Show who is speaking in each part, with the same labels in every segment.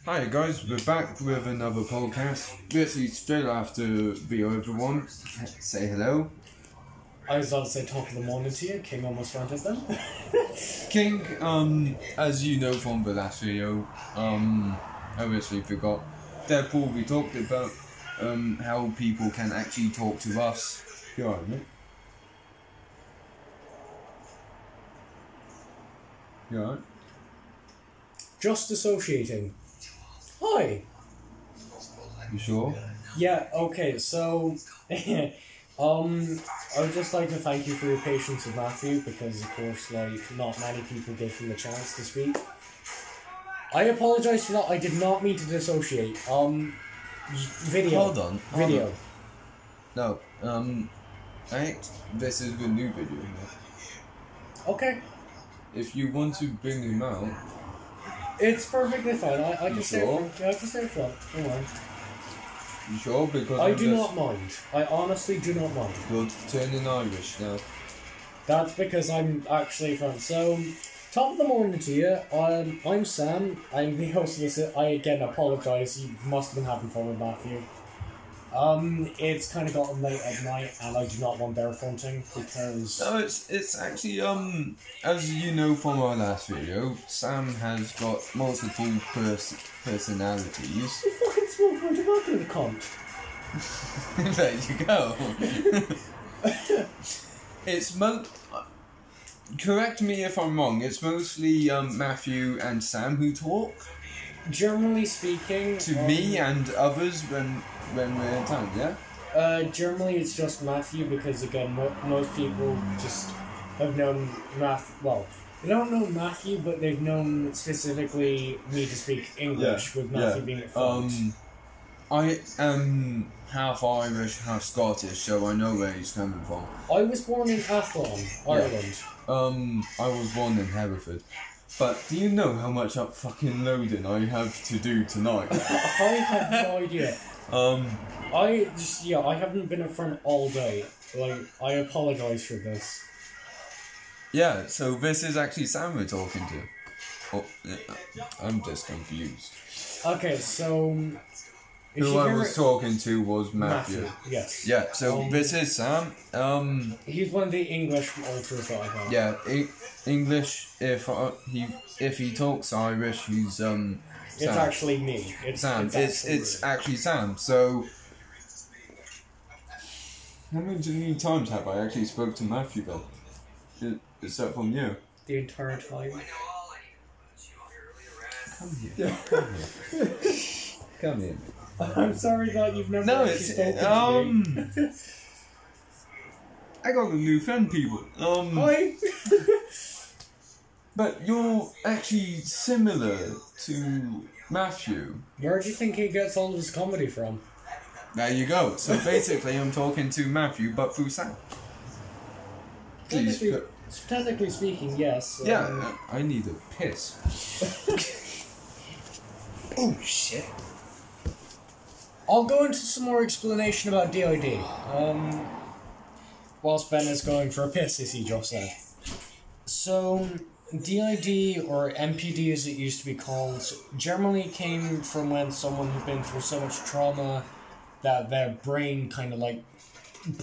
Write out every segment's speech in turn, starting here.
Speaker 1: Hi guys, we're back with another podcast. Basically, straight after the other one, say hello.
Speaker 2: I was about to say top of the morning to you. King almost ranted then.
Speaker 1: King, as you know from the last video, obviously forgot Deadpool. We talked about how people can actually talk to us. You alright, mate? You alright?
Speaker 2: Just associating. Hi.
Speaker 1: You sure?
Speaker 2: Yeah. Okay. So, I would just like to thank you for your patience with Matthew because, of course, like not many people gave him the chance to speak. I apologize for that. I did not mean to dissociate. Video.
Speaker 1: Hold on.
Speaker 2: Video.
Speaker 1: No. This is the new video.
Speaker 2: Okay.
Speaker 1: If you want to bring him out.
Speaker 2: It's perfectly fine. I can stay
Speaker 1: sure?
Speaker 2: for I can stay for that. Don't worry.
Speaker 1: You sure? Because
Speaker 2: I do not mind. I honestly do not mind.
Speaker 1: You're turning Irish now.
Speaker 2: That's because I'm actually from. So, top of the morning to you. I'm Sam. I'm the host of this. I again apologise. You must have been having fun with Matthew. It's kind of gotten late at night, and I do not want bear fronting because.
Speaker 1: No, it's actually as you know from our last video, Sam has got multiple personalities.
Speaker 2: You fucking smoke my tobacco, the cunt.
Speaker 1: There you go. It's correct me if I'm wrong. It's mostly Matthew and Sam who talk.
Speaker 2: Generally speaking,
Speaker 1: to me and others when we're in town, yeah?
Speaker 2: Generally it's just Matthew because, again, most people just have known well, they don't know Matthew, but they've known specifically me to speak English, with Matthew being at front.
Speaker 1: I am half Irish, half Scottish, so I know where he's coming from.
Speaker 2: I was born in Athlone, Ireland.
Speaker 1: I was born in Hereford. But do you know how much up fucking loading I have to do tonight?
Speaker 2: I have no idea. I haven't been at front all day. Like, I apologise for this.
Speaker 1: Yeah, so this is actually Sam we're talking to. Oh, I'm just confused.
Speaker 2: Okay, so...
Speaker 1: Who I was talking to was Matthew.
Speaker 2: Yes.
Speaker 1: Yeah, so this is Sam.
Speaker 2: He's one of the English alters that I have.
Speaker 1: Yeah, English. If he talks Irish, he's Sam.
Speaker 2: It's actually me. It's
Speaker 1: Sam. It's actually Sam. So how many times have I actually spoke to Matthew then? Except from you.
Speaker 2: The entire time.
Speaker 1: Come here. Come here. Come here.
Speaker 2: I'm sorry that you've never
Speaker 1: No,
Speaker 2: actually
Speaker 1: it's
Speaker 2: spoken to me.
Speaker 1: I got a new friend, people.
Speaker 2: Hi.
Speaker 1: But you're actually similar to Matthew.
Speaker 2: Where do you think he gets all of his comedy from?
Speaker 1: There you go. So basically, I'm talking to Matthew, but through Sam. Please.
Speaker 2: Technically speaking, yes.
Speaker 1: Yeah, I need a piss.
Speaker 2: Oh shit. I'll go into some more explanation about DID. Whilst Ben is going for a piss, as he just said. So, DID, or MPD as it used to be called, generally came from when someone had been through so much trauma that their brain kind of like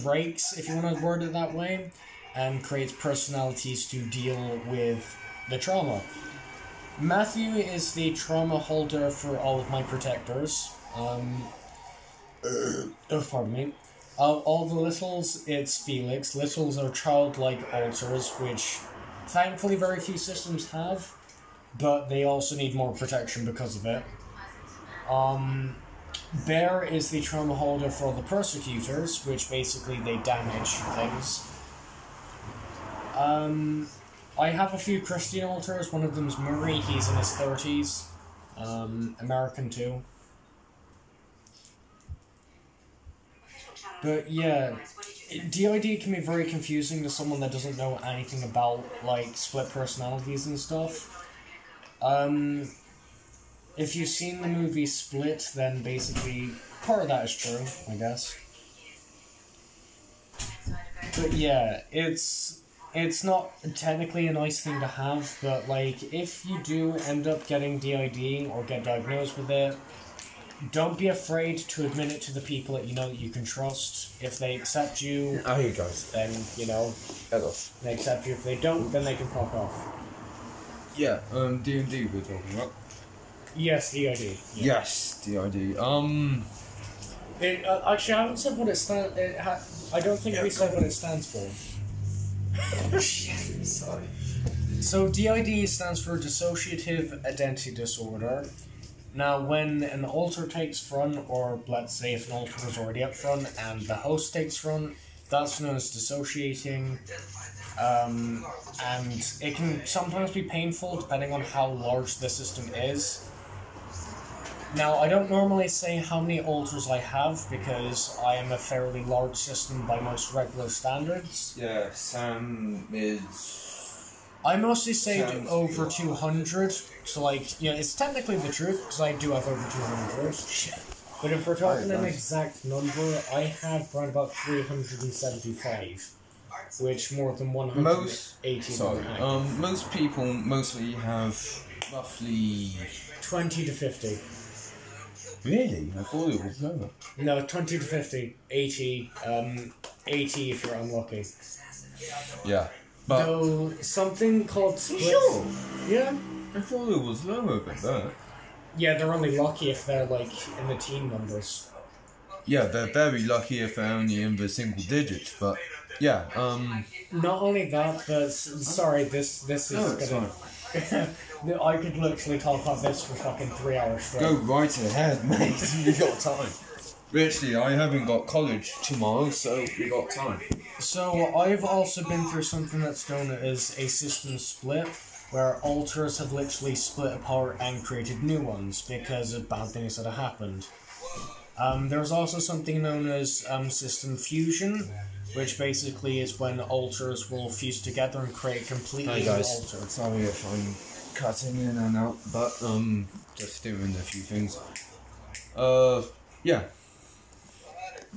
Speaker 2: breaks, if you want to word it that way, and creates personalities to deal with the trauma. Matthew is the trauma holder for all of my protectors. Pardon me. All the littles, it's Felix. Littles are childlike alters, which thankfully very few systems have, but they also need more protection because of it. Bear is the trauma holder for all the persecutors, which basically they damage things. I have a few Christian alters. One of them's Murray, he's in his 30s. American too. But yeah, DID can be very confusing to someone that doesn't know anything about, like, split personalities and stuff. If you've seen the movie Split, then basically part of that is true, I guess. But yeah, it's it's not technically a nice thing to have, but like if you do end up getting DID or get diagnosed with it, don't be afraid to admit it to the people that you can trust. If they accept you,
Speaker 1: Oh, you guys.
Speaker 2: then they accept you. If they don't, then they can fuck off.
Speaker 1: Yeah, D&D we're talking about.
Speaker 2: Yes, DID. Yeah.
Speaker 1: Yes, DID.
Speaker 2: Actually, I haven't said what it stands. I don't think we said what it stands for.
Speaker 1: Sorry.
Speaker 2: So DID stands for Dissociative Identity Disorder. Now, when an alter takes front, or let's say if an alter is already up front and the host takes front, that's known as dissociating. And it can sometimes be painful depending on how large the system is. Now, I don't normally say how many alters I have because I am a fairly large system by most regular standards.
Speaker 1: Yeah, Sam is...
Speaker 2: I mostly say
Speaker 1: Sounds
Speaker 2: over
Speaker 1: good.
Speaker 2: 200, so like, it's technically the truth because I do have over 200. Shit. But if we're talking an exact number, I have around about 375, which more than 180.
Speaker 1: Most people mostly have roughly...
Speaker 2: 20 to 50.
Speaker 1: Really? I thought it was lower.
Speaker 2: No, 20 to 50. 80. 80 if you're unlucky.
Speaker 1: Yeah. But
Speaker 2: Though something called splits.
Speaker 1: sure?
Speaker 2: Yeah.
Speaker 1: I thought it was lower than that.
Speaker 2: Yeah, they're only lucky if they're like in the teen numbers.
Speaker 1: Yeah, they're very lucky if they're only in the single digits, but yeah,
Speaker 2: Not only that, but sorry, this is
Speaker 1: No, it's
Speaker 2: gonna. I could literally talk about this for fucking 3 hours straight.
Speaker 1: go right ahead, mate. We got time. Actually, I haven't got college tomorrow, so we got time.
Speaker 2: So I've also been through something that's known as a system split, where alters have literally split apart and created new ones because of bad things that have happened. There's also something known as system fusion, which basically is when alters will fuse together and create completely new alter.
Speaker 1: Sorry if I'm cutting in and out, but just doing a few things. Yeah.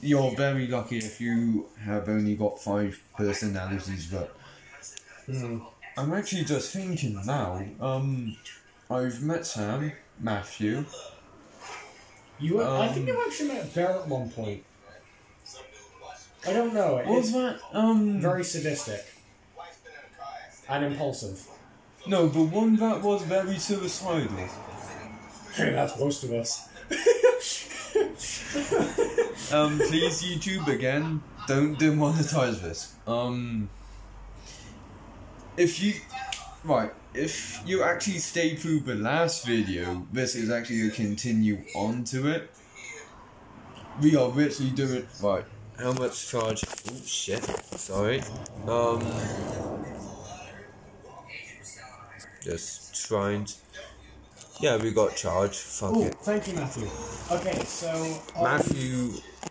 Speaker 1: You're very lucky if you have only got 5 personalities, but I'm actually just thinking now, I've met Sam, Matthew.
Speaker 2: I think you actually met Bear at one point. I don't know.
Speaker 1: What was that?
Speaker 2: Very sadistic. And impulsive.
Speaker 1: No, but one that was very suicidal.
Speaker 2: Hey, that's most of us.
Speaker 1: Please YouTube again, don't demonetize this. If you actually stayed through the last video, this is actually a continue on to it. We are literally doing, right, how much charge? Oh shit, sorry. Just trying to, yeah, we got charge, fuck
Speaker 2: Oh,
Speaker 1: it.
Speaker 2: thank you, Matthew. Okay, so...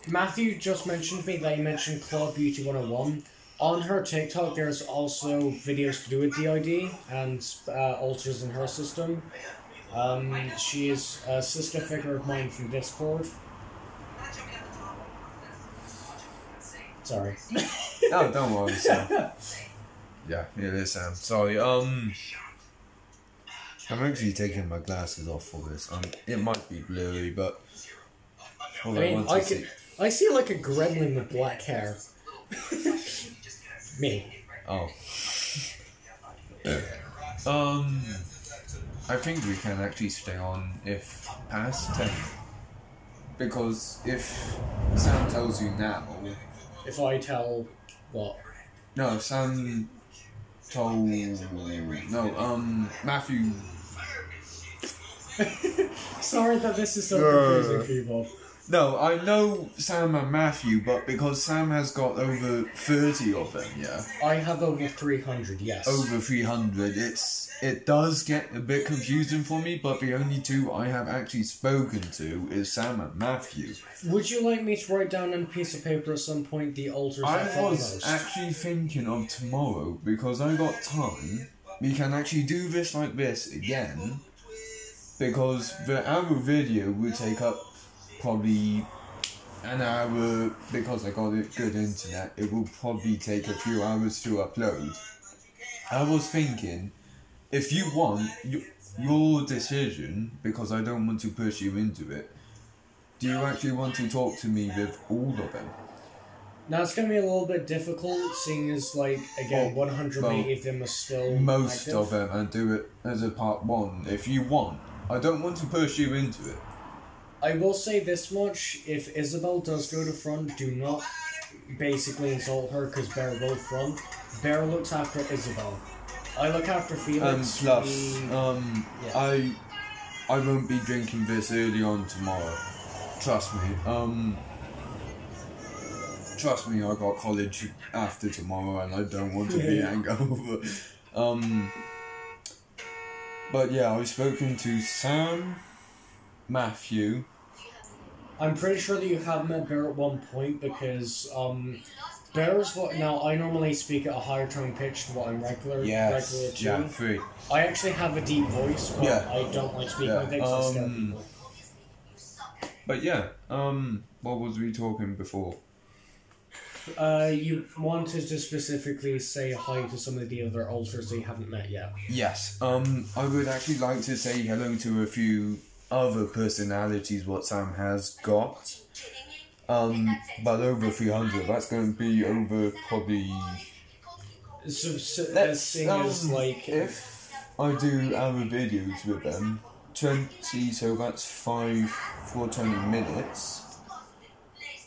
Speaker 2: Matthew just mentioned me that he mentioned Claude Beauty 101. On her TikTok, there's also videos to do with DID and alters in her system. She is a sister figure of mine from Discord. Sorry.
Speaker 1: Oh, don't worry, Sam. Yeah, it is Sam. Sorry, I'm actually taking my glasses off for this. It might be blurry, but all I want to see.
Speaker 2: I see like a gremlin with black hair. Me.
Speaker 1: Oh. I think we can actually stay on if past 10. Because if Sam tells you now...
Speaker 2: If I what?
Speaker 1: No, Sam told... No, Matthew...
Speaker 2: Sorry that this is so confusing, people.
Speaker 1: No, I know Sam and Matthew, but because Sam has got over 30 of them, yeah?
Speaker 2: I have over 300, yes.
Speaker 1: Over 300, it does get a bit confusing for me, but the only 2 I have actually spoken to is Sam and Matthew.
Speaker 2: Would you like me to write down on a piece of paper at some point the alters
Speaker 1: I
Speaker 2: that follow
Speaker 1: was
Speaker 2: most?
Speaker 1: actually thinking of tomorrow, because I got time, we can actually do this like this again, because our video will take up probably an hour, because I got a good internet, it will probably take a few hours to upload. I was thinking, if you want your decision, because I don't want to push you into it, do you actually want to talk to me with all of them?
Speaker 2: Now it's going to be a little bit difficult, seeing as, like, again, 180 of them are still
Speaker 1: most
Speaker 2: active.
Speaker 1: of them, and do it as a part 1 if you want. I don't want to push you into it.
Speaker 2: I will say this much, if Isabel does go to front, do not basically insult her, because Bear will front. Bear looks after Isabel. I look after Felix.
Speaker 1: Plus, I won't be drinking this early on tomorrow. Trust me. Trust me, I got college after tomorrow, and I don't want to be hangover. But yeah, I've spoken to Sam, Matthew.
Speaker 2: I'm pretty sure that you have met Bear at one point, because Bear's what now. I normally speak at a higher tone pitch to what I'm regular to.
Speaker 1: Yeah, 3.
Speaker 2: I actually have a deep voice, but I don't like speaking with it because I scare people.
Speaker 1: But yeah, what was we talking before?
Speaker 2: You wanted to specifically say hi to some of the other alters that you haven't met yet.
Speaker 1: Yes, I would actually like to say hello to a few other personalities what Sam has got. But over 300, that's going to be over probably...
Speaker 2: if
Speaker 1: I do other videos with them, 20, so that's 5 for 20 minutes.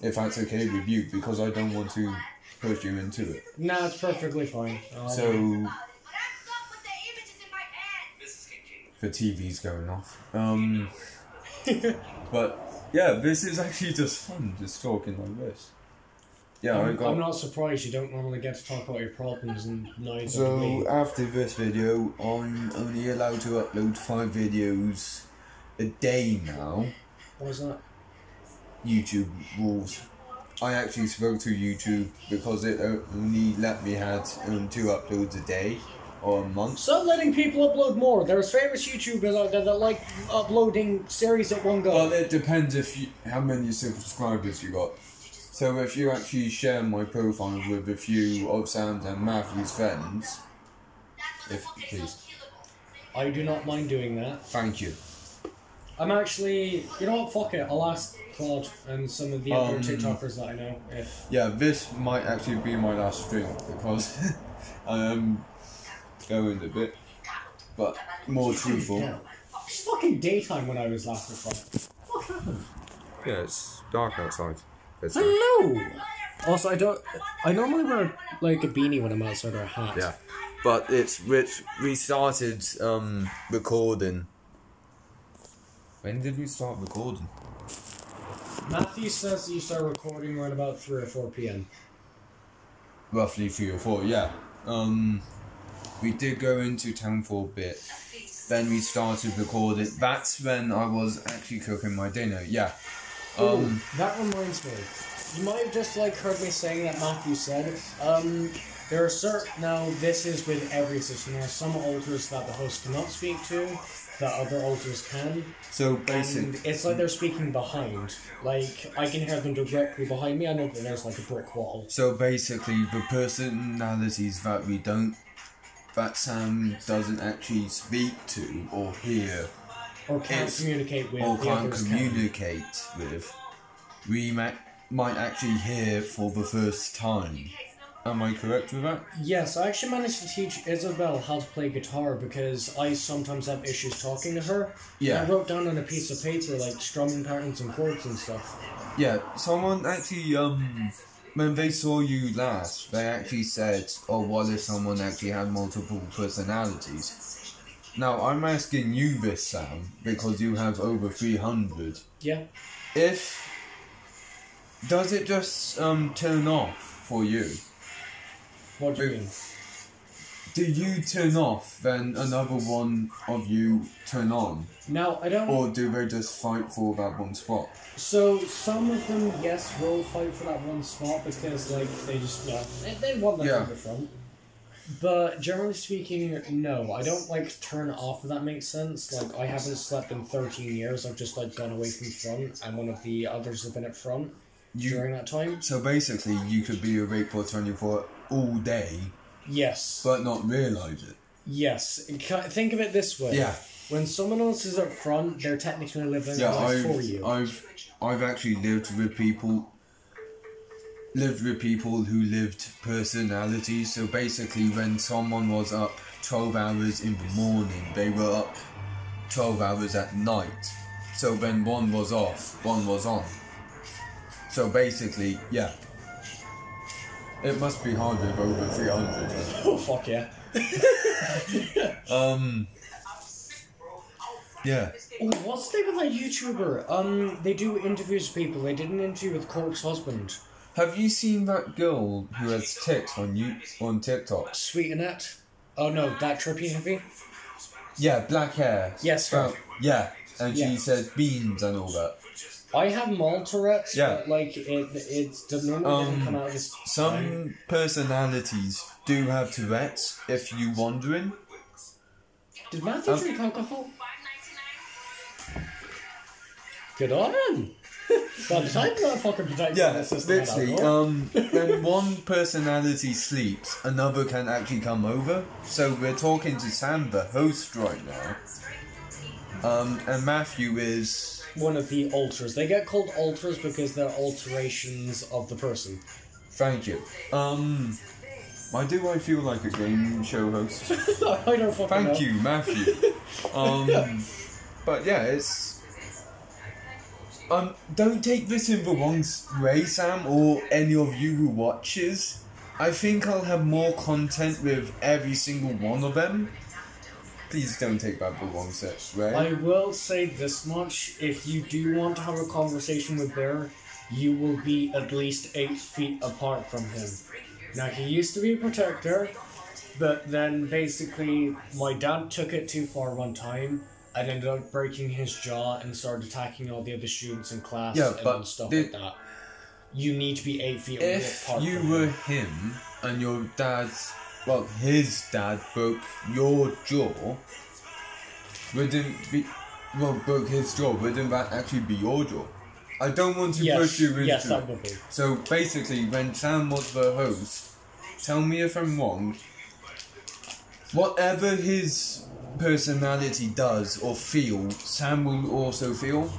Speaker 1: If that's okay with you, because I don't want to push you into it.
Speaker 2: No, it's perfectly fine.
Speaker 1: So, the TV's going off. But yeah, this is actually just fun, just talking like this. Yeah,
Speaker 2: I'm not surprised you don't normally get to talk about your problems, and neither do me.
Speaker 1: So after this video, I'm only allowed to upload 5 videos a day now.
Speaker 2: What is that?
Speaker 1: YouTube rules. I actually spoke to YouTube because it only let me have 2 uploads a day or a month.
Speaker 2: Stop letting people upload more. There's famous YouTubers out there that like uploading series at one go.
Speaker 1: Well, it depends how many subscribers you got. So if you actually share my profile with a few of Sam's and Matthew's friends, please.
Speaker 2: I do not mind doing that.
Speaker 1: Thank you.
Speaker 2: I'm actually, you know what, fuck it, I'll ask Claude and some of the other TikTokers that I know if...
Speaker 1: Yeah, this might actually be my last stream, because I am going a bit, but more truthful.
Speaker 2: It's fucking daytime when I was last recording. What happened?
Speaker 1: Yeah, it's dark outside.
Speaker 2: Hello! Also, I normally wear, like, a beanie when I'm outside, or a hat.
Speaker 1: Yeah, but we started, recording. When did we start recording?
Speaker 2: Matthew says you start recording around about 3 or 4 p.m.
Speaker 1: Roughly 3 or 4, yeah. We did go into town for a bit. Then we started recording. That's when I was actually cooking my dinner, yeah.
Speaker 2: That reminds me. You might have just, like, heard me saying that Matthew said, there are now, this is with every system. There are some alters that the host cannot speak to, that other alters can.
Speaker 1: So basically,
Speaker 2: and it's like they're speaking behind. Like, I can hear them directly behind me. I know that there's like a brick wall.
Speaker 1: So basically, the personalities that Sam doesn't actually speak to or hear,
Speaker 2: or can't communicate with,
Speaker 1: or can't communicate with, we might actually hear for the first time. Am I correct with that?
Speaker 2: Yes, I actually managed to teach Isabel how to play guitar because I sometimes have issues talking to her.
Speaker 1: Yeah.
Speaker 2: I wrote down on a piece of paper, like, strumming patterns and chords and stuff.
Speaker 1: Yeah, someone actually, when they saw you last, they actually said, oh, what if someone actually had multiple personalities? Now, I'm asking you this, Sam, because you have over 300.
Speaker 2: Yeah.
Speaker 1: Does it just, turn off for you?
Speaker 2: What do you mean?
Speaker 1: Do you turn off, then another one of you turn on?
Speaker 2: Now, I don't...
Speaker 1: Or do they just fight for that one spot?
Speaker 2: So, some of them, yes, will fight for that one spot because, like, they just, they want them from the front. But, generally speaking, no. I don't, like, turn off, if that makes sense. Like, I haven't slept in 13 years. I've just, like, gone away from front, and one of the others have been at front during that time.
Speaker 1: So basically, you could be awake for 24 all day,
Speaker 2: Yes.
Speaker 1: but not realise it.
Speaker 2: Yes. Think of it this way.
Speaker 1: Yeah.
Speaker 2: When someone else is up front, they're technically living
Speaker 1: Yeah,
Speaker 2: life for you.
Speaker 1: I've actually lived with people who lived personalities. So basically, when someone was up 12 hours in the morning, they were up 12 hours at night. So when one was off, one was on. So basically, yeah. It must be hard with over 300.
Speaker 2: Oh, fuck yeah.
Speaker 1: Yeah.
Speaker 2: Oh, what's the name of that YouTuber? They do interviews with people. They did an interview with Cork's husband.
Speaker 1: Have you seen that girl who has tics on TikTok?
Speaker 2: Sweetenette? Oh no, that trippy hippie?
Speaker 1: Yeah, black hair.
Speaker 2: Yes, her.
Speaker 1: Yeah, and
Speaker 2: Yeah.
Speaker 1: she says beans and all that.
Speaker 2: I have mild Tourette's,
Speaker 1: Yeah.
Speaker 2: but like it's the normally doesn't come out as
Speaker 1: Some personalities do have Tourette's, if you're wondering.
Speaker 2: Did Matthew drink alcohol? Good on him! By the time that fucking protecting
Speaker 1: Yeah,
Speaker 2: the system had
Speaker 1: literally.
Speaker 2: alcohol.
Speaker 1: When one personality sleeps, another can actually come over. So we're talking to Sam, the host, right now. And Matthew is...
Speaker 2: One of the alters. They get called alters because they're alterations of the person.
Speaker 1: Thank you. Why do I feel like a game show host?
Speaker 2: I don't fucking know.
Speaker 1: Thank you, Matthew. But yeah, it's... don't take this in the wrong way, Sam, or any of you who watches. I think I'll have more content with every single one of them. Please don't take that the wrong way.
Speaker 2: I will say this much: if you do want to have a conversation with Bear, you will be at least 8 feet apart from him. Now, he used to be a protector, but then basically my dad took it too far one time and ended up breaking his jaw and started attacking all the other students in class and stuff like that. You need to be 8 feet apart
Speaker 1: If
Speaker 2: from
Speaker 1: you
Speaker 2: him.
Speaker 1: were him and your his dad broke your jaw, broke his jaw, wouldn't that actually be your jaw? I don't want to push you into
Speaker 2: Yes, that
Speaker 1: it.
Speaker 2: would be.
Speaker 1: So basically, when Sam was the host, tell me if I'm wrong, whatever his personality does or feel, Sam will also feel?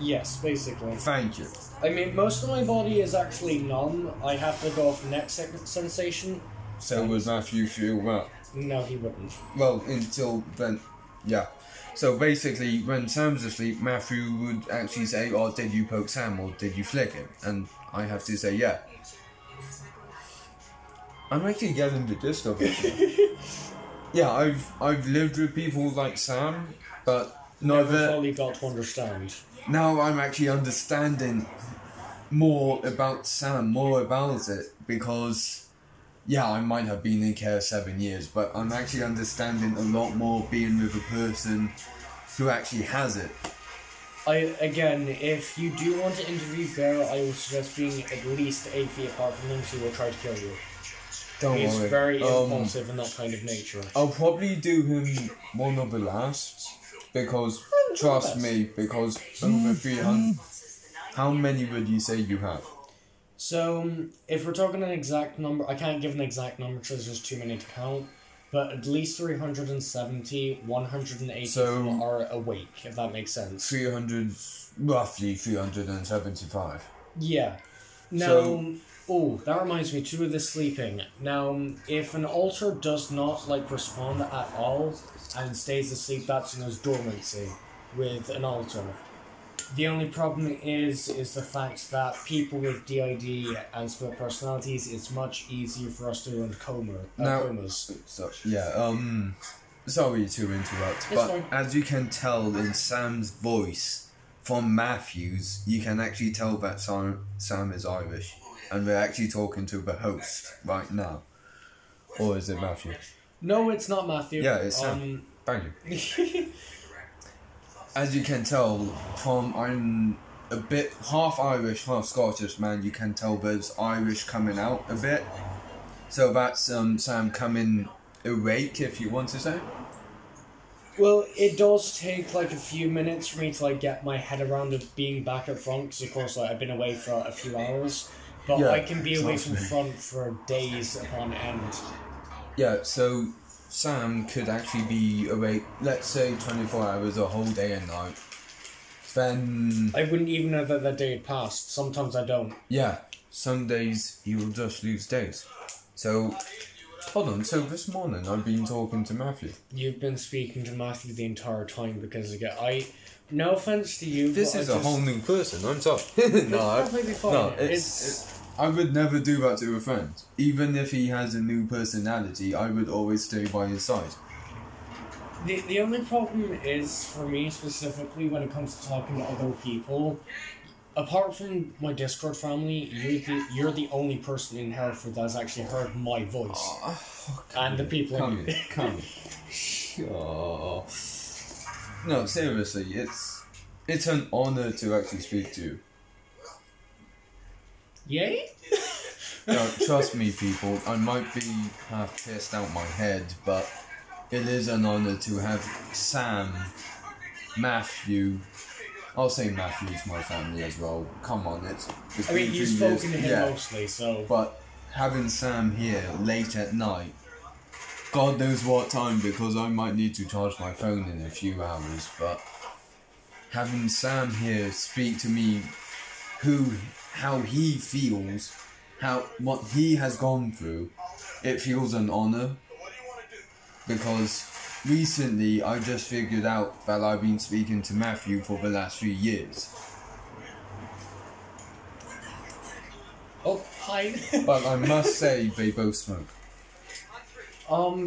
Speaker 2: Yes, basically.
Speaker 1: Thank you.
Speaker 2: I mean, most of my body is actually numb. I have to go off neck sensation.
Speaker 1: So would Matthew feel that?
Speaker 2: No, he wouldn't.
Speaker 1: Well, until then, yeah. So basically, when Sam's asleep, Matthew would actually say, "Oh, did you poke Sam or did you flick him?" And I have to say, "Yeah." I'm actually getting the gist of it. Yeah, I've lived with people like Sam, but
Speaker 2: Never fully got to understand.
Speaker 1: now I'm actually understanding more about Sam, more about it, because yeah, I might have been in care 7 years, but I'm actually understanding a lot more being with a person who actually has it.
Speaker 2: Again, if you do want to interview Bear, I would suggest being at least 8 feet apart from him, so he will try to kill you.
Speaker 1: Don't
Speaker 2: He's
Speaker 1: worry.
Speaker 2: very impulsive in that kind of nature.
Speaker 1: I'll probably do him one of the last, because trust me, because over 300. How many would you say you have?
Speaker 2: So, if we're talking an exact number, I can't give an exact number because there's too many to count, but at least 370, 180 are awake, if that makes sense.
Speaker 1: 300, roughly 375.
Speaker 2: Yeah. Now, that reminds me, too, of the sleeping. Now, if an alter does not, respond at all and stays asleep, that's known as dormancy with an alter. The only problem is the fact that people with DID and split personalities, it's much easier for us to go into comas.
Speaker 1: So, yeah, sorry to interrupt, but
Speaker 2: fine.
Speaker 1: as you can tell in Sam's voice from Matthew's, you can actually tell that Sam is Irish, and we're actually talking to the host right now. Or is it Matthew?
Speaker 2: No, it's not Matthew.
Speaker 1: Yeah, it's Sam. Thank you. As you can tell, I'm a bit half Irish, half Scottish, man. You can tell there's Irish coming out a bit. So that's Sam coming awake, if you want to say.
Speaker 2: Well, it does take a few minutes for me to get my head around it being back at front, because of course I've been away for a few hours. But
Speaker 1: Yeah,
Speaker 2: I can be away
Speaker 1: sounds
Speaker 2: from
Speaker 1: good.
Speaker 2: front for days upon end.
Speaker 1: Yeah, so Sam could actually be awake, let's say 24 hours, a whole day and night. Then,
Speaker 2: I wouldn't even know that that day had passed. Sometimes I don't.
Speaker 1: yeah, some days he will just lose days. So, hold on, so this morning I've been talking to Matthew.
Speaker 2: You've been speaking to Matthew the entire time because again, no offense to you.
Speaker 1: This
Speaker 2: but
Speaker 1: is
Speaker 2: I
Speaker 1: a
Speaker 2: just,
Speaker 1: whole new person, I'm sorry.
Speaker 2: It's
Speaker 1: no,
Speaker 2: perfectly fine.
Speaker 1: no, I would never do that to a friend. Even if he has a new personality, I would always stay by his side.
Speaker 2: The only problem is, for me specifically, when it comes to talking to other people, apart from my Discord family, you're the only person in Hereford that has actually heard my voice. And the people in
Speaker 1: Come. Oh. No, seriously, it's an honor to actually speak to you.
Speaker 2: Yay?
Speaker 1: No, trust me, people, I might be half pissed out my head, but it is an honor to have Sam, Matthew. I'll say Matthew's my family as well. Come on, it's
Speaker 2: I mean, you've
Speaker 1: 3
Speaker 2: spoken to
Speaker 1: years.
Speaker 2: him
Speaker 1: Yeah.
Speaker 2: mostly, so...
Speaker 1: But having Sam here late at night, God knows what time, because I might need to charge my phone in a few hours, but having Sam here speak to me how he feels, what he has gone through, it feels an honor, because recently I just figured out that I've been speaking to Matthew for the last few years.
Speaker 2: Oh, hi.
Speaker 1: But I must say, they both smoke.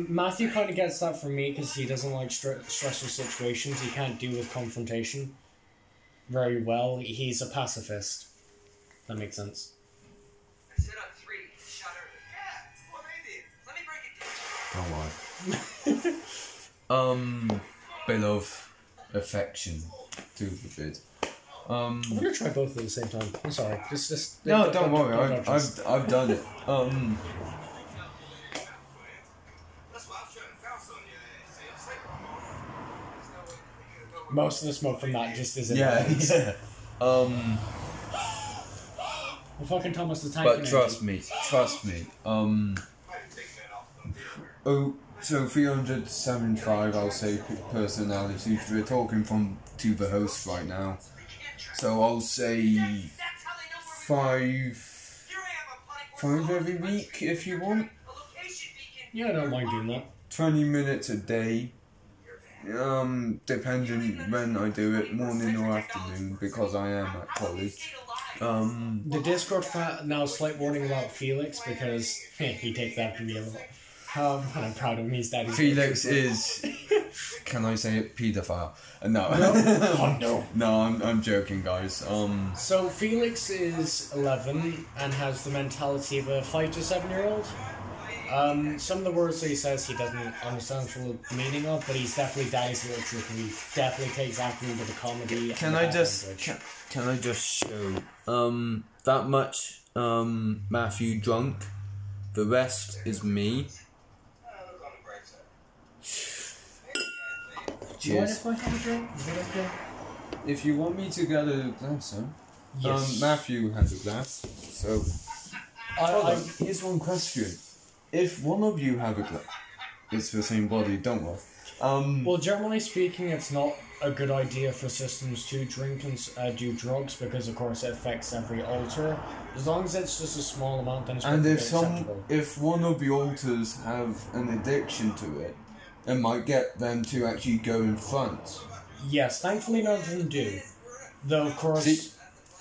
Speaker 2: Matthew kind of gets that from me because he doesn't like stressful situations. He can't deal with confrontation very well. He's a pacifist. That makes sense.
Speaker 3: I said on 3, shot her. Yeah, well maybe. Let me break it down.
Speaker 1: Don't lie. Bit of affection to the bit.
Speaker 2: I'm gonna try both at the same time. I'm sorry. Just
Speaker 1: No, don't worry.
Speaker 2: don't judge us.
Speaker 1: I've done it.
Speaker 3: That's why I was trying to bounce on your ass.
Speaker 2: Most of the smoke from that just isn't.
Speaker 1: Yeah. Yeah.
Speaker 2: Well, fucking Thomas the Tank.
Speaker 1: But trust me. Oh, so 375. I'll say personalities. We're talking to the host right now. So I'll say 5 every week if you want.
Speaker 2: Yeah, I don't mind doing that.
Speaker 1: 20 minutes a day. Depending when I do it, morning or afternoon, because I am at college.
Speaker 2: The Discord now slight warning about Felix because he takes after me a lot. And I'm proud of him. He's daddy.
Speaker 1: Felix is, can I say it, paedophile? No.
Speaker 2: Oh, no.
Speaker 1: No, I'm joking, guys.
Speaker 2: So Felix is 11 and has the mentality of a 5 to 7-year-old. Some of the words that he says he doesn't understand the full meaning of, but he's definitely daddy's little trick. He definitely takes acting with the comedy.
Speaker 1: Can I just show that much Matthew drunk? The rest is me.
Speaker 2: Do you mind
Speaker 1: Cheers.
Speaker 2: if I have a drink? Is that okay?
Speaker 1: If you want me to get a glass, huh?
Speaker 2: Yes.
Speaker 1: Matthew has a glass, so. Hold
Speaker 2: I,
Speaker 1: on, here's one question. If one of you have a glass, it's the same body, don't worry.
Speaker 2: well, generally speaking, it's not a good idea for systems to drink and do drugs because, of course, it affects every altar. As long as it's just a small amount, then it's
Speaker 1: and
Speaker 2: perfectly acceptable.
Speaker 1: if one of the alters have an addiction to it, it might get them to actually go in front.
Speaker 2: Yes, thankfully none of them do. Though, of course,
Speaker 1: See-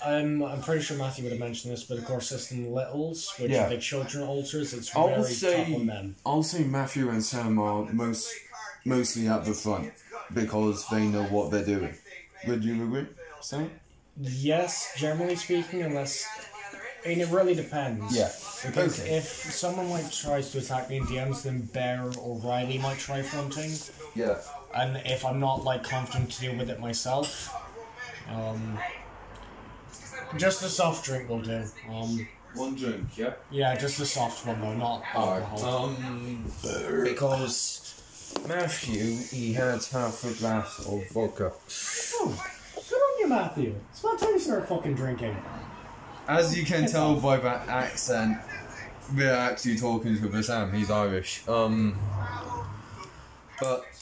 Speaker 2: I'm pretty sure Matthew would have mentioned this, but of course, System Littles, which
Speaker 1: Yeah.
Speaker 2: are the children altars, it's
Speaker 1: I'll
Speaker 2: very tough
Speaker 1: say
Speaker 2: on them.
Speaker 1: Matthew and Sam are mostly at the front because they know what they're doing. Would you agree, Sam?
Speaker 2: Yes, generally speaking, unless... I mean, it really depends.
Speaker 1: Yeah.
Speaker 2: Because
Speaker 1: Okay.
Speaker 2: if someone like tries to attack me in DMs, then Bear or Riley might try fronting.
Speaker 1: Yeah.
Speaker 2: And if I'm not like confident to deal with it myself, just a soft drink will do.
Speaker 1: One drink, yeah.
Speaker 2: Yeah, just a soft one though, not alcohol.
Speaker 1: Because Matthew, he had half a glass of vodka.
Speaker 2: Oh, good on you, Matthew. It's about time you start fucking drinking.
Speaker 1: As you can tell by that accent, we're actually talking to the Sam. He's Irish. But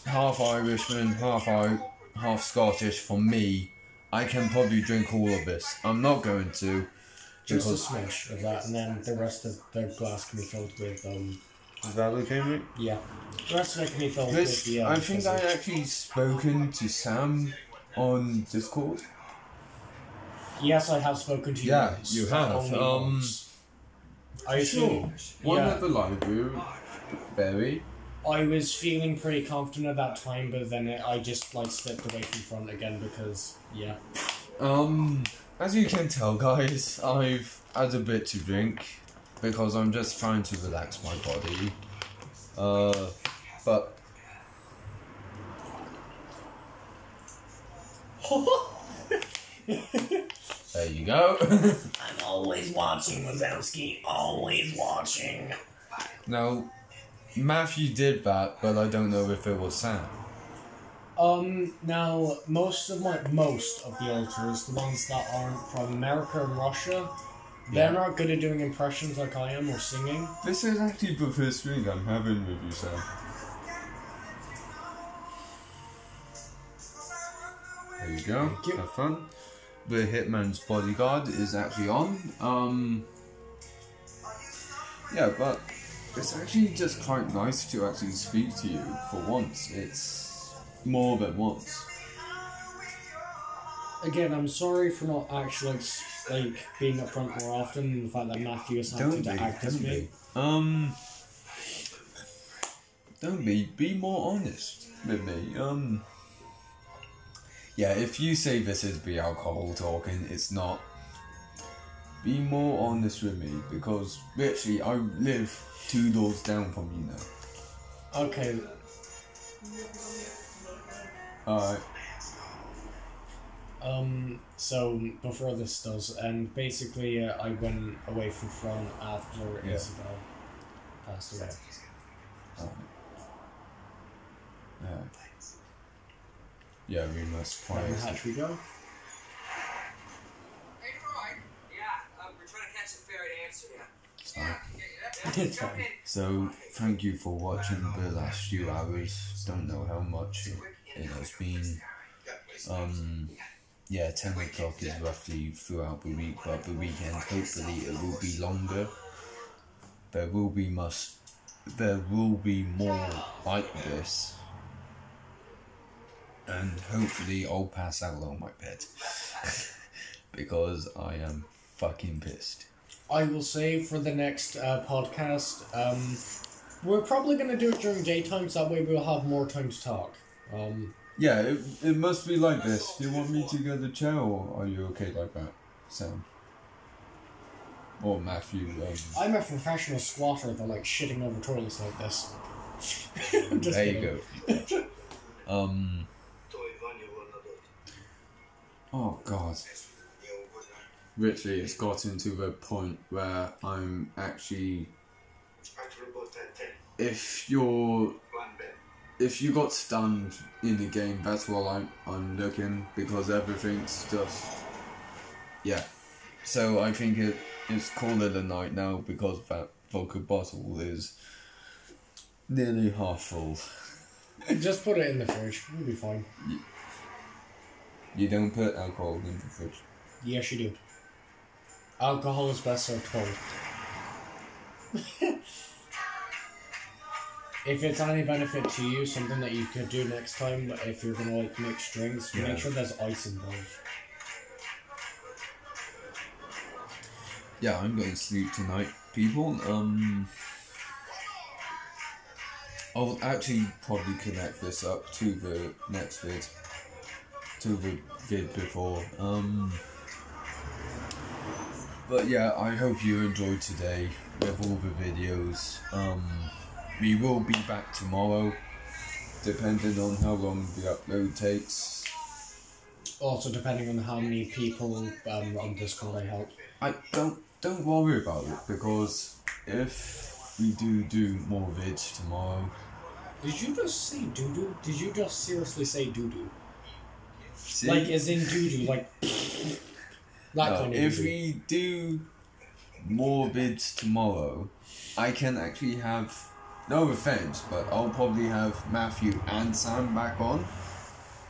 Speaker 1: half Irishman, half Scottish. For me, I can probably drink all of this. I'm not going to.
Speaker 2: Just a smidge of that, and then the rest of the glass can be filled with,
Speaker 1: Is that okay, mate?
Speaker 2: yeah. The rest of it can be filled
Speaker 1: This,
Speaker 2: with the,
Speaker 1: I think I actually spoken to Sam on Discord.
Speaker 2: Yes, I have spoken to you.
Speaker 1: Yeah,
Speaker 2: once,
Speaker 1: you have.
Speaker 2: only once. I assume.
Speaker 1: One
Speaker 2: Yeah.
Speaker 1: at the library, Barry.
Speaker 2: I was feeling pretty confident at that time, but then I just like slipped away from front again because, yeah.
Speaker 1: As you can tell, guys, I've had a bit to drink because I'm just trying to relax my body. But there you go.
Speaker 2: I'm always watching, Wazowski. Always watching.
Speaker 1: Now, Matthew did that, but I don't know if it was Sam.
Speaker 2: Now, most of the ultras, the ones that aren't from America and Russia, they're not good at doing impressions like I am or singing.
Speaker 1: This is actually the first drink I'm having with you, Sam. There you go.
Speaker 2: Thank you.
Speaker 1: Have fun. The Hitman's Bodyguard is actually on. Yeah, but it's actually just quite nice to actually speak to you for once. It's more than once.
Speaker 2: Again, I'm sorry for not actually like being upfront more often, and the fact that Matthew has had to act as me.
Speaker 1: Don't be more honest with me. Yeah, if you say this is the alcohol talking, it's not. Be more honest with me, because literally I live 2 doors down from you now.
Speaker 2: Okay.
Speaker 1: Alright.
Speaker 2: So before this does, and basically I went away from front after Isabel passed away.
Speaker 1: Yeah, we must try
Speaker 2: Down the
Speaker 1: it.
Speaker 2: hatch we go.
Speaker 3: Hey, Troy. Yeah, we're trying to catch the ferry to Amsterdam.
Speaker 2: It's fine.
Speaker 1: So, thank you for watching the last few hours. Don't know how much it has been. Yeah, 10 o'clock is roughly throughout the week, but the weekend, hopefully it will be longer. There will be more like this. And hopefully I'll pass out on my bed. Because I am fucking pissed.
Speaker 2: I will say for the next podcast, we're probably going to do it during daytime, so that way we'll have more time to talk.
Speaker 1: Yeah, it must be like this. Do you want me to get the chair, or are you okay like that, Sam? Or Matthew?
Speaker 2: I'm a professional squatter that likes shitting over toilets like this. I'm just
Speaker 1: There
Speaker 2: kidding.
Speaker 1: you go. Oh god. Literally, it's gotten to the point where I'm actually. If you got stunned in the game, that's what I'm looking, because everything's just. Yeah. So I think it's called it a night now, because that vodka bottle is nearly half full.
Speaker 2: Just put it in the fridge. It'll be fine.
Speaker 1: You don't put alcohol in the fridge.
Speaker 2: Yes, you do. Alcohol is best served cold. If it's any benefit to you, something that you could do next time, if you're gonna like mix drinks, make sure there's ice involved.
Speaker 1: Yeah, I'm going to sleep tonight, people. I'll actually probably connect this up to the next vid. To the vid before. But yeah, I hope you enjoyed today with all the videos. We will be back tomorrow, depending on how long the upload takes.
Speaker 2: Also, depending on how many people on Discord I help.
Speaker 1: I don't worry about it, because if we do more vids tomorrow.
Speaker 2: Did you just say doo-doo? Did you just seriously say doo-doo?
Speaker 1: See?
Speaker 2: Like, as in doo-doo, like... that kind of
Speaker 1: if
Speaker 2: doo-doo.
Speaker 1: we do more vids tomorrow, I can actually have, no offense, but I'll probably have Matthew and Sam back on.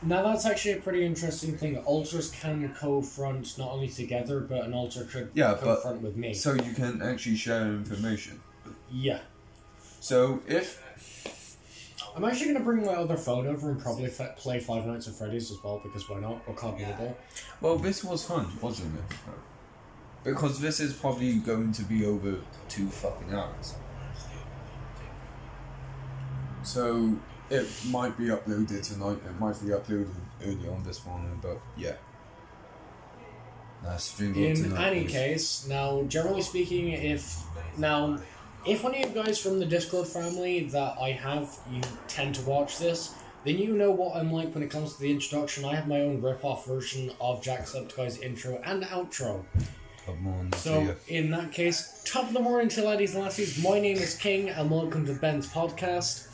Speaker 2: Now that's actually a pretty interesting thing. Alters can co-front not only together, but an alter could co-front with me.
Speaker 1: So you can actually share information.
Speaker 2: Yeah.
Speaker 1: So if...
Speaker 2: I'm actually going to bring my other phone over and probably play Five Nights at Freddy's as well, because why not? Or Carbon Ball.
Speaker 1: Well, this was fun, wasn't it? Because this is probably going to be over 2 fucking hours. So it might be uploaded tonight, it might be uploaded early on this morning, but yeah.
Speaker 2: In any case, now, generally speaking, if one of you guys from the Discord family that I have, you tend to watch this, then you know what I'm like when it comes to the introduction. I have my own rip-off version of Jacksepticeye's intro and outro. So, in that case, top of the morning to laddies and lassies, my name is King, and welcome to Ben's podcast.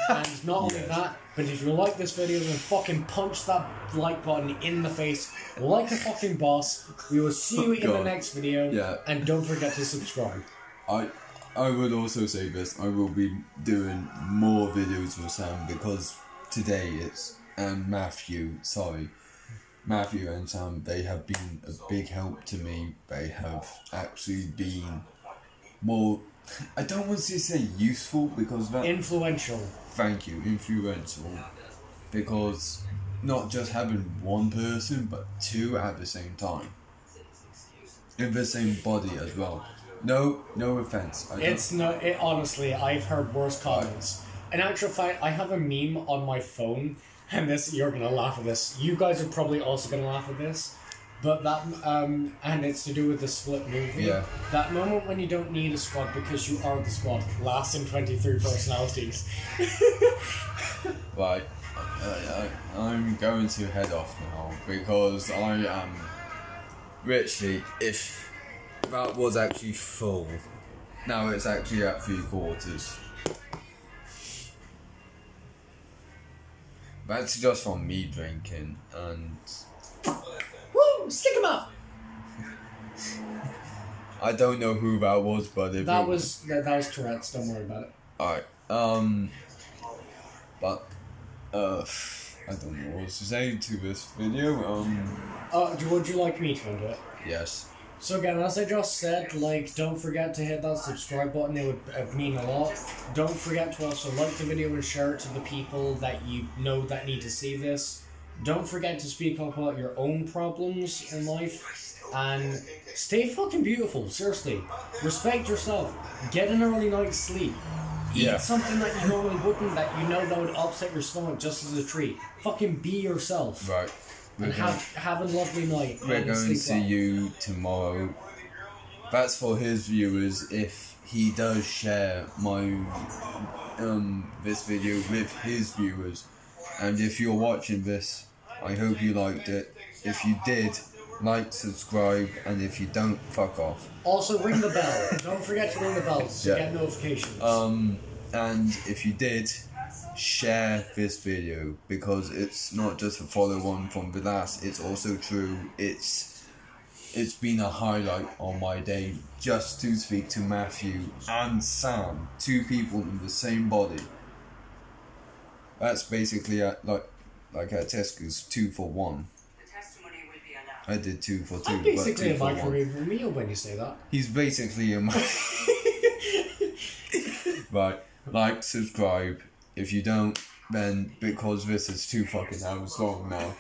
Speaker 2: And not only that, but if you like this video, then fucking punch that like button in the face like a fucking boss. We will see you in the next video, and don't forget to subscribe.
Speaker 1: I would also say this, I will be doing more videos with Sam, because today it's, and Matthew and Sam, they have been a big help to me. They have actually been more, I don't want to say useful, because that...
Speaker 2: Influential.
Speaker 1: Thank you, influential. Because not just having one person, but 2 at the same time. In the same body as well. No offense.
Speaker 2: Honestly, I've heard worse comments. In actual fact, I have a meme on my phone, and you're gonna laugh at this. You guys are probably also gonna laugh at this, but that and it's to do with the Split movie.
Speaker 1: Yeah.
Speaker 2: That moment when you don't need a squad because you are the squad. Last in 23 personalities.
Speaker 1: Right. I'm going to head off now, because I am literally, if that was actually full, now it's actually at 3/4. That's just from me drinking, and...
Speaker 2: Woo! Stick 'em up!
Speaker 1: I don't know who that was, but if
Speaker 2: that was Tourette's, don't worry about it.
Speaker 1: Alright, but, I don't know what to say to this video,
Speaker 2: would you like me to end it?
Speaker 1: Yes.
Speaker 2: So again, as I just said, don't forget to hit that subscribe button, it would mean a lot. Don't forget to also like the video and share it to the people that you know that need to see this. Don't forget to speak up about your own problems in life. And stay fucking beautiful, seriously. Respect yourself. Get an early night's sleep. Eat something that you normally wouldn't, that you know that would upset your stomach just as a treat. Fucking be yourself.
Speaker 1: Right.
Speaker 2: And have a lovely night.
Speaker 1: We're going to see you tomorrow. That's for his viewers, if he does share my this video with his viewers. And if you're watching this, I hope you liked it. If you did, like, subscribe, and if you don't, fuck off.
Speaker 2: Also ring the bell. Don't forget to ring the bell to get notifications.
Speaker 1: And if you did, share this video, because it's not just a follow on from the last, it's also true, it's been a highlight on my day just to speak to Matthew and Sam, 2 people in the same body. That's basically like at Tesco's 2 for 1. I did 2 for 2.
Speaker 2: I'm basically a
Speaker 1: but 2 for
Speaker 2: microwave meal when you say that.
Speaker 1: He's basically a right, like, subscribe. If you don't, then because this is 2 fucking hours long now,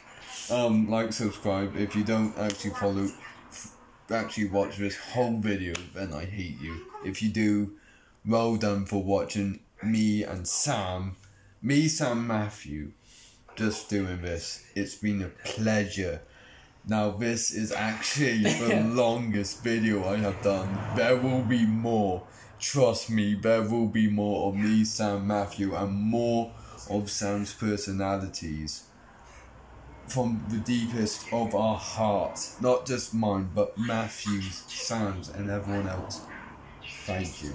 Speaker 1: like, subscribe. If you don't actually watch this whole video, then I hate you. If you do, well done for watching me and Sam, Matthew, just doing this. It's been a pleasure. Now this is actually the longest video I have done. There will be more. Trust me, there will be more of me, Sam, Matthew, and more of Sam's personalities. From the deepest of our hearts. Not just mine, but Matthew's, Sam's, and everyone else. Thank you.